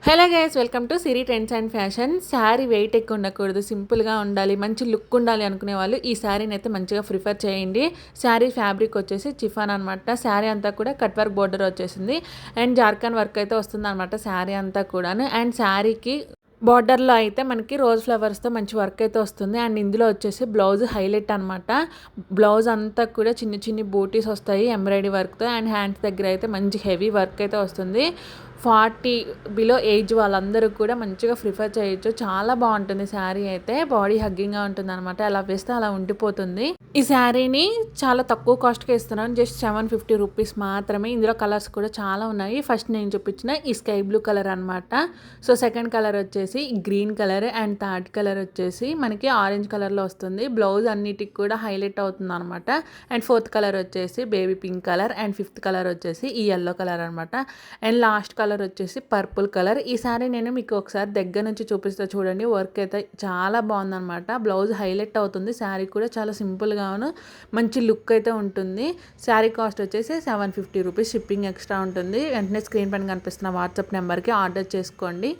Hello guys, welcome to Siri trends and fashion. Sari weight ఎక్కువ ఉండకూడదు, సింపుల్గా ఉండాలి, మంచి లుక్ ఉండాలి అనుకునే వాళ్ళు ఈ శారీని అయితే మంచిగా ప్రిఫర్ చేయండి. శారీ ఫ్యాబ్రిక్ వచ్చేసి చిఫాన్ అనమాట. శారీ అంతా కూడా కట్ వర్క్ బోర్డర్ వచ్చేసింది అండ్ జార్ఖండ్ వర్క్ అయితే వస్తుంది అనమాట శారీ అంతా కూడాను. అండ్ శారీకి బార్డర్లో అయితే మనకి రోజ్ ఫ్లవర్స్తో మంచి వర్క్ అయితే వస్తుంది. అండ్ ఇందులో వచ్చేసి బ్లౌజ్ హైలైట్ అనమాట. బ్లౌజ్ అంతా కూడా చిన్ని చిన్ని బూటీస్ వస్తాయి ఎంబ్రాయిడరీ వర్క్తో. అండ్ హ్యాండ్స్ దగ్గర అయితే మంచి హెవీ వర్క్ అయితే వస్తుంది. 40 బిలో ఏజ్ వాళ్ళందరూ కూడా మంచిగా ప్రిఫర్ చేయొచ్చు. చాలా బాగుంటుంది శారీ అయితే, బాడీ హగ్గింగ్గా ఉంటుంది అనమాట. అలా వేస్తే అలా ఉండిపోతుంది. ఈ శారీని చాలా తక్కువ కాస్ట్కి ఇస్తున్నాను, జస్ట్ 750 రూపీస్ మాత్రమే. ఇందులో కలర్స్ కూడా చాలా ఉన్నాయి. ఫస్ట్ నేను చూపించిన ఈ స్కై బ్లూ కలర్ అనమాట. సో సెకండ్ కలర్ వచ్చేసి green colour and third colour వచ్చేసి మనకి ఆరెంజ్ కలర్లో వస్తుంది. బ్లౌజ్ అన్నిటికి కూడా హైలైట్ అవుతుంది అనమాట. అండ్ ఫోర్త్ కలర్ వచ్చేసి baby pink colour and fifth colour వచ్చేసి ఈ ఎల్లో కలర్ అనమాట. అండ్ లాస్ట్ కలర్ వచ్చేసి పర్పుల్ కలర్. ఈ శారీ నేను మీకు ఒకసారి దగ్గర నుంచి చూపిస్తా చూడండి. వర్క్ అయితే చాలా బాగుందనమాట. బ్లౌజ్ హైలైట్ అవుతుంది. శారీ కూడా చాలా సింపుల్గాను మంచి లుక్ అయితే ఉంటుంది. శారీ కాస్ట్ వచ్చేసి 750 రూపీస్. షిప్పింగ్ ఎక్స్ట్రా ఉంటుంది. వెంటనే స్క్రీన్ పైన కనిపిస్తున్న వాట్సాప్ నెంబర్కి ఆర్డర్ చేసుకోండి.